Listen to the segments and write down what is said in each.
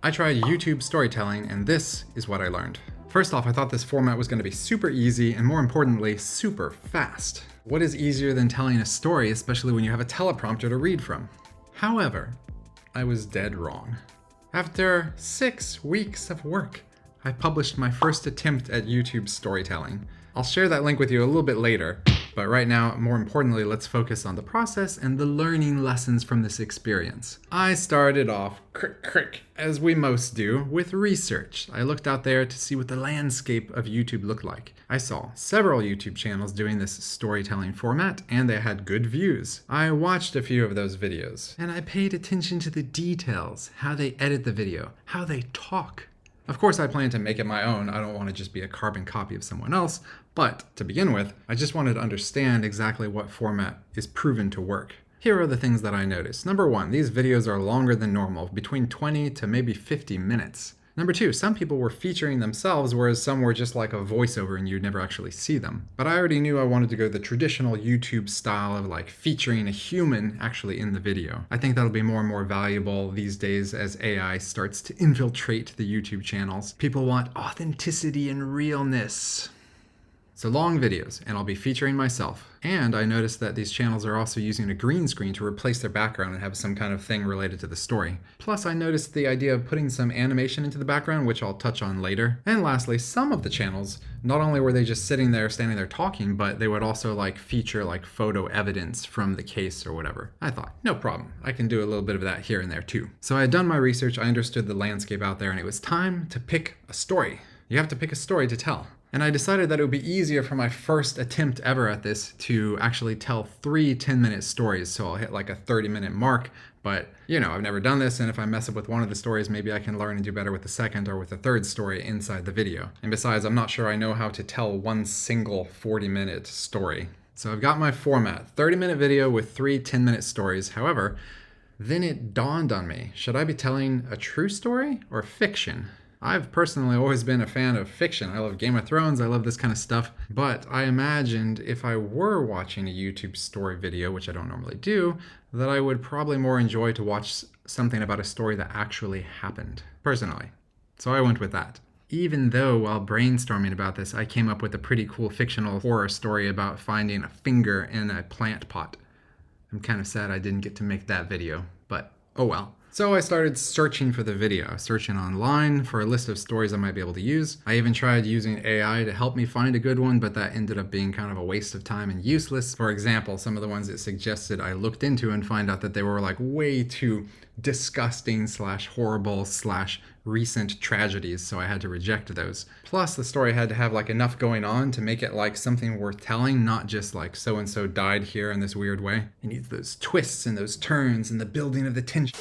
I tried YouTube storytelling, and this is what I learned. First off, I thought this format was going to be super easy and, more importantly, super fast. What is easier than telling a story, especially when you have a teleprompter to read from? However, I was dead wrong. After 6 weeks of work, I published my first attempt at YouTube storytelling. I'll share that link with you a little bit later, but right now, more importantly, let's focus on the process and the learning lessons from this experience. I started off, as we most do, with research. I looked out there to see what the landscape of YouTube looked like. I saw several YouTube channels doing this storytelling format, and they had good views. I watched a few of those videos, and I paid attention to the details, how they edit the video, how they talk. Of course, I plan to make it my own. I don't want to just be a carbon copy of someone else, but to begin with, I just wanted to understand exactly what format is proven to work. Here are the things that I noticed. Number 1, these videos are longer than normal, between 20 to maybe 50 minutes. Number 2, some people were featuring themselves, whereas some were just like a voiceover and you'd never actually see them. But I already knew I wanted to go the traditional YouTube style of like featuring a human actually in the video. I think that'll be more and more valuable these days as AI starts to infiltrate the YouTube channels. People want authenticity and realness. So long videos, and I'll be featuring myself. And I noticed that these channels are also using a green screen to replace their background and have some kind of thing related to the story. Plus, I noticed the idea of putting some animation into the background, which I'll touch on later. And lastly, some of the channels, not only were they just sitting there, standing there talking, but they would also like feature like photo evidence from the case or whatever. I thought, no problem. I can do a little bit of that here and there too. So I had done my research, I understood the landscape out there, and it was time to pick a story. You have to pick a story to tell. And I decided that it would be easier for my first attempt ever at this to actually tell 3 10-minute stories. So I'll hit like a 30-minute mark, but you know, I've never done this, and if I mess up with one of the stories, maybe I can learn and do better with the second or with the third story inside the video. And besides, I'm not sure I know how to tell one single 40-minute story. So I've got my format, 30-minute video with 3 10-minute stories. However, then it dawned on me, should I be telling a true story or fiction? I've personally always been a fan of fiction. I love Game of Thrones, I love this kind of stuff, but I imagined if I were watching a YouTube story video, which I don't normally do, that I would probably more enjoy to watch something about a story that actually happened, personally. So I went with that. Even though while brainstorming about this, I came up with a pretty cool fictional horror story about finding a finger in a plant pot. I'm kind of sad I didn't get to make that video, but oh well. So I started searching for the video, searching online for a list of stories I might be able to use. I even tried using AI to help me find a good one, but that ended up being kind of a waste of time and useless. For example, some of the ones it suggested I looked into and find out that they were like way too disgusting / horrible / recent tragedies, so I had to reject those. Plus, the story had to have like enough going on to make it like something worth telling, not just like so-and-so died here in this weird way. It needs those twists and those turns and the building of the tension.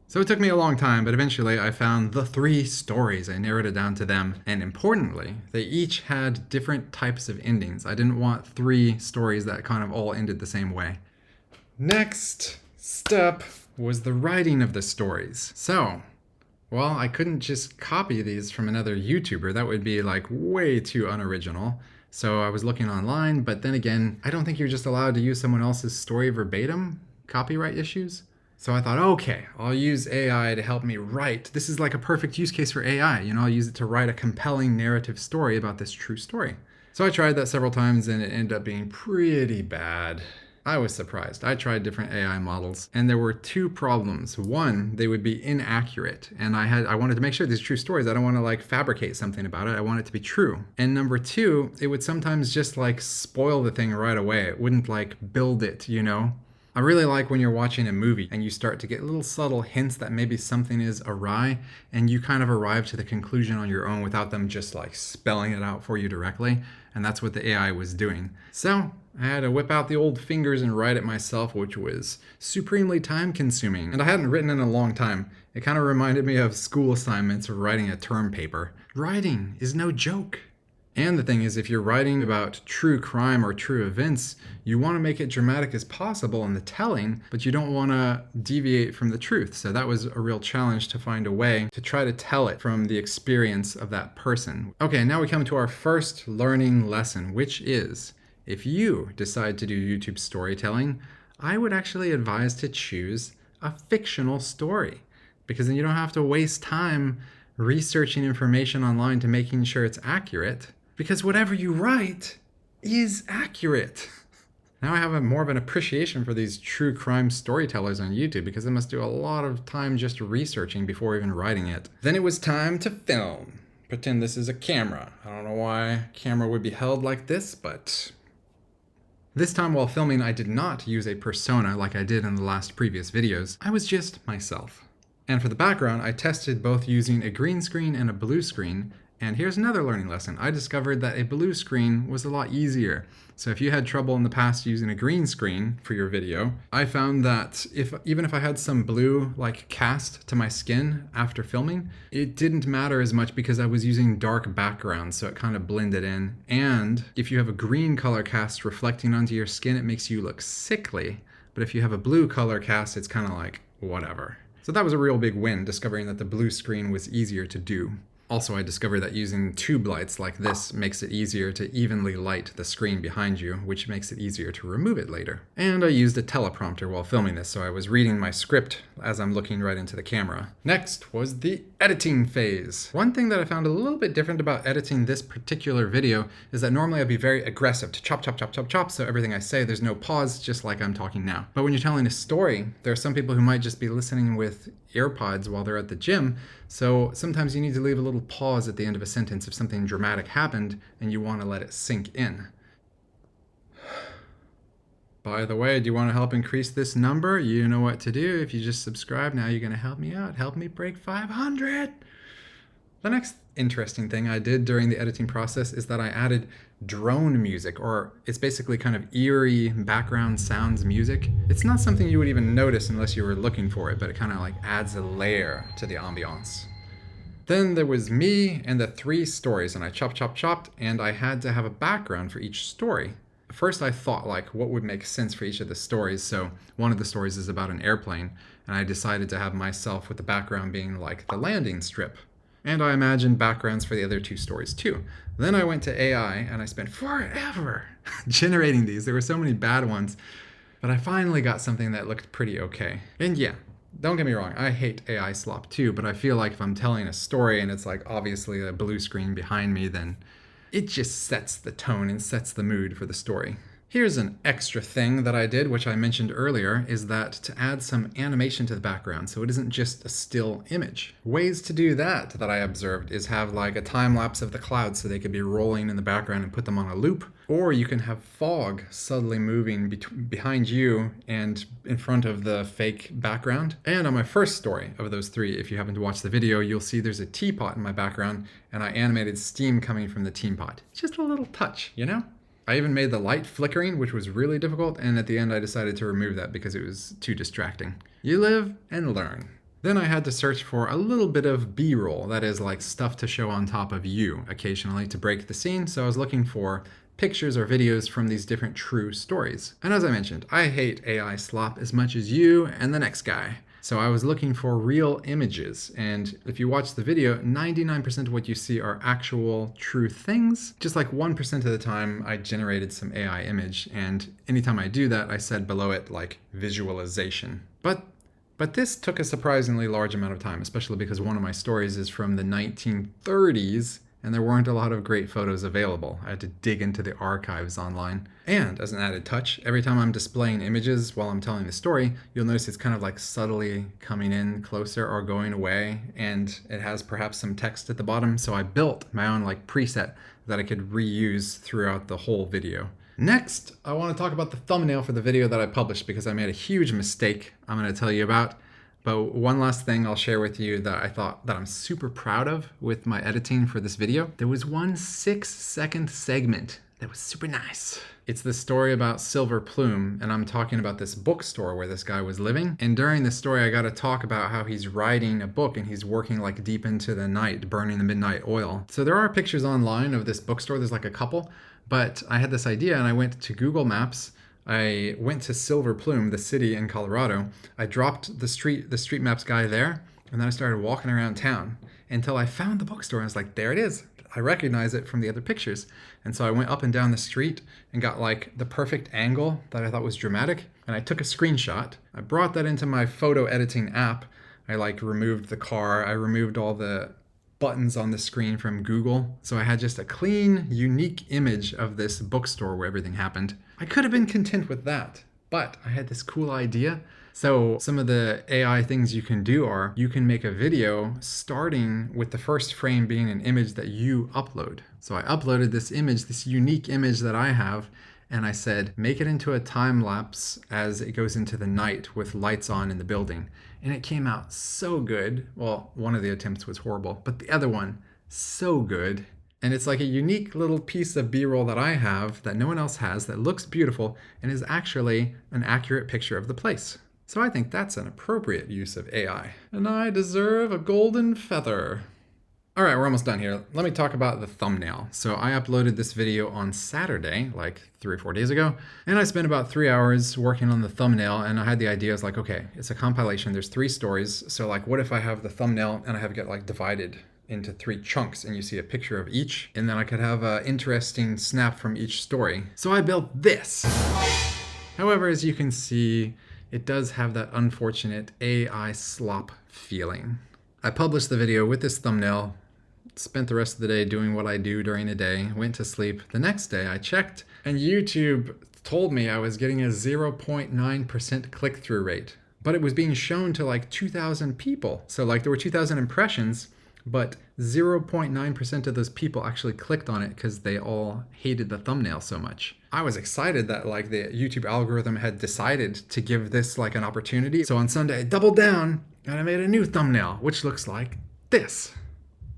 So it took me a long time, but eventually I found the 3 stories. I narrowed it down to them, and importantly, they each had different types of endings. I didn't want 3 stories that kind of all ended the same way. Next step was the writing of the stories. So, well, I couldn't just copy these from another YouTuber. That would be like way too unoriginal. So I was looking online, but then again, I don't think you're just allowed to use someone else's story verbatim. Copyright issues. So I thought, okay, I'll use AI to help me write. This is like a perfect use case for AI. You know, I'll use it to write a compelling narrative story about this true story. So I tried that several times and it ended up being pretty bad. I was surprised. I tried different AI models and there were 2 problems. One, they would be inaccurate. And I wanted to make sure these are true stories. I don't want to like fabricate something about it. I want it to be true. And number 2, it would sometimes just like spoil the thing right away. It wouldn't like build it, you know? I really like when you're watching a movie and you start to get little subtle hints that maybe something is awry and you kind of arrive to the conclusion on your own without them just like spelling it out for you directly. And that's what the AI was doing. So I had to whip out the old fingers and write it myself, which was supremely time consuming. And I hadn't written in a long time. It kind of reminded me of school assignments or writing a term paper. Writing is no joke. And the thing is, if you're writing about true crime or true events, you want to make it dramatic as possible in the telling, but you don't want to deviate from the truth. So that was a real challenge to find a way to try to tell it from the experience of that person. Okay, now we come to our first learning lesson, which is, if you decide to do YouTube storytelling, I would actually advise to choose a fictional story. because then you don't have to waste time researching information online to making sure it's accurate, because whatever you write is accurate. Now I have more of an appreciation for these true crime storytellers on YouTube, because they must do a lot of time just researching before even writing it. Then it was time to film. Pretend this is a camera. I don't know why a camera would be held like this, but this time while filming, I did not use a persona like I did in the last previous videos. I was just myself. And for the background, I tested both using a green screen and a blue screen. And here's another learning lesson. I discovered that a blue screen was a lot easier. So if you had trouble in the past using a green screen for your video, I found that even if I had some blue cast to my skin after filming, it didn't matter as much because I was using dark backgrounds, so it kind of blended in. And if you have a green color cast reflecting onto your skin, it makes you look sickly. But if you have a blue color cast, it's kind of like whatever. So that was a real big win, discovering that the blue screen was easier to do. Also, I discovered that using tube lights like this makes it easier to evenly light the screen behind you, which makes it easier to remove it later. And I used a teleprompter while filming this, so I was reading my script as I'm looking right into the camera. Next was the editing phase. One thing that I found a little bit different about editing this particular video is that normally I'd be very aggressive to chop, chop, chop, chop, chop, so everything I say, there's no pause, just like I'm talking now. But when you're telling a story, there are some people who might just be listening with earpods while they're at the gym, so sometimes you need to leave a little pause at the end of a sentence if something dramatic happened and you want to let it sink in. By the way, do you want to help increase this number? You know what to do. If you just subscribe now, you're going to help me out. Help me break 500. The next interesting thing I did during the editing process is that I added drone music, or it's basically kind of eerie background sounds music. It's not something you would even notice unless you were looking for it, but it kind of adds a layer to the ambiance. Then there was me and the 3 stories, and I chopped, and I had to have a background for each story. First I thought what would make sense for each of the stories, so one of the stories is about an airplane, and I decided to have myself with the background being the landing strip. And I imagined backgrounds for the other 2 stories too. Then I went to AI and I spent forever generating these. There were so many bad ones, but I finally got something that looked pretty okay. And yeah, don't get me wrong, I hate AI slop too, but I feel like if I'm telling a story and it's obviously a blue screen behind me, then it just sets the tone and sets the mood for the story. Here's an extra thing that I did, which I mentioned earlier, is that to add some animation to the background so it isn't just a still image. Ways to do that I observed is have a time lapse of the clouds so they could be rolling in the background and put them on a loop. Or you can have fog subtly moving behind you and in front of the fake background. And on my first story of those 3, if you happen to watch the video, you'll see there's a teapot in my background and I animated steam coming from the teapot. Just a little touch, you know? I even made the light flickering, which was really difficult, and at the end I decided to remove that because it was too distracting. You live and learn. Then I had to search for a little bit of B-roll, that is stuff to show on top of you occasionally to break the scene, so I was looking for pictures or videos from these different true stories. And as I mentioned, I hate AI slop as much as you and the next guy. So I was looking for real images, and if you watch the video, 99% of what you see are actual true things. Just 1% of the time I generated some AI image, and anytime I do that, I said below it visualization. But this took a surprisingly large amount of time, especially because one of my stories is from the 1930s, and there weren't a lot of great photos available. I had to dig into the archives online. And as an added touch, every time I'm displaying images while I'm telling the story, you'll notice it's kind of subtly coming in closer or going away, and it has perhaps some text at the bottom, so I built my own preset that I could reuse throughout the whole video. Next, I want to talk about the thumbnail for the video that I published because I made a huge mistake I'm going to tell you about. But one last thing I'll share with you that I thought that I'm super proud of with my editing for this video. There was one 6-second segment that was super nice. It's the story about Silver Plume, and I'm talking about this bookstore where this guy was living. And during the story, I got to talk about how he's writing a book and he's working deep into the night, burning the midnight oil. So there are pictures online of this bookstore. There's a couple, but I had this idea and I went to Google Maps. I went to Silver Plume, the city in Colorado. I dropped the street maps guy there, and then I started walking around town until I found the bookstore. And I was like, there it is. I recognize it from the other pictures. And so I went up and down the street and got the perfect angle that I thought was dramatic. And I took a screenshot. I brought that into my photo editing app. I like removed the car. I removed all the buttons on the screen from Google. So I had just a clean, unique image of this bookstore where everything happened. I could have been content with that, but I had this cool idea. So some of the AI things you can do are you can make a video starting with the first frame being an image that you upload. So I uploaded this image, this unique image that I have, and I said, make it into a time lapse as it goes into the night with lights on in the building. And it came out so good. Well, one of the attempts was horrible, but the other one, so good. And it's like a unique little piece of B-roll that I have that no one else has that looks beautiful and is actually an accurate picture of the place. So I think that's an appropriate use of AI. And I deserve a golden feather. All right, we're almost done here. Let me talk about the thumbnail. So I uploaded this video on Saturday, like 3 or 4 days ago, and I spent about 3 hours working on the thumbnail, and I had the idea, I was like, okay, it's a compilation, there's 3 stories, so like what if I have the thumbnail and I have it get like divided into 3 chunks and you see a picture of each, and then I could have an interesting snap from each story. So I built this. However, as you can see, it does have that unfortunate AI slop feeling. I published the video with this thumbnail, spent the rest of the day doing what I do during the day, went to sleep. The next day I checked and YouTube told me I was getting a 0.9% click-through rate, but it was being shown to like 2,000 people. So like there were 2,000 impressions, but 0.9% of those people actually clicked on it because they all hated the thumbnail so much. I was excited that like the YouTube algorithm had decided to give this like an opportunity. So on Sunday I doubled down and I made a new thumbnail, which looks like this.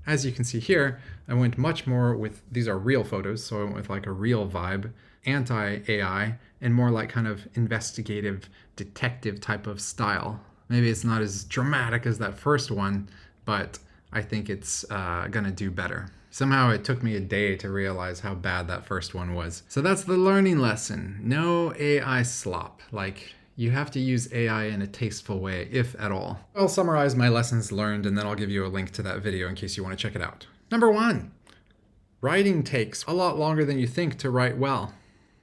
As you can see here, I went much more with, these are real photos, so I went with like a real vibe, anti-AI, and more like kind of investigative detective type of style. Maybe it's not as dramatic as that first one, but I think it's gonna do better. Somehow it took me a day to realize how bad that first one was. So that's the learning lesson. No AI slop. Like, you have to use AI in a tasteful way, if at all. I'll summarize my lessons learned and then I'll give you a link to that video in case you want to check it out. Number 1, writing takes a lot longer than you think to write well.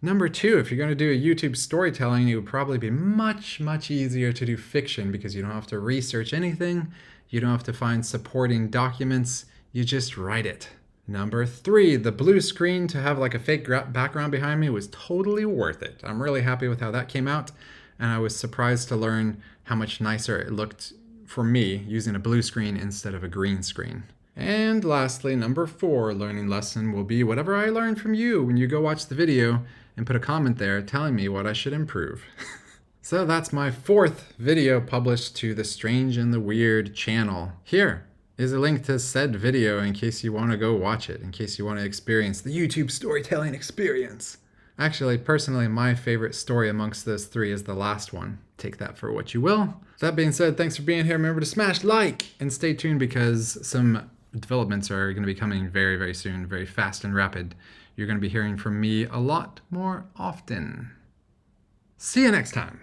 Number 2, if you're going to do a YouTube storytelling, it would probably be much, much easier to do fiction because you don't have to research anything. You don't have to find supporting documents. You just write it. Number 3, the blue screen to have like a fake background behind me was totally worth it. I'm really happy with how that came out. And I was surprised to learn how much nicer it looked for me using a blue screen instead of a green screen. And lastly, number 4 learning lesson will be whatever I learned from you when you go watch the video and put a comment there telling me what I should improve. So that's my 4th video published to the Strange and the Weird channel. Here is a link to said video in case you want to go watch it, in case you want to experience the YouTube storytelling experience. Actually, personally, my favorite story amongst those 3 is the last one. Take that for what you will. That being said, thanks for being here. Remember to smash like and stay tuned because some developments are going to be coming very, very soon, very fast and rapid. You're going to be hearing from me a lot more often. See you next time.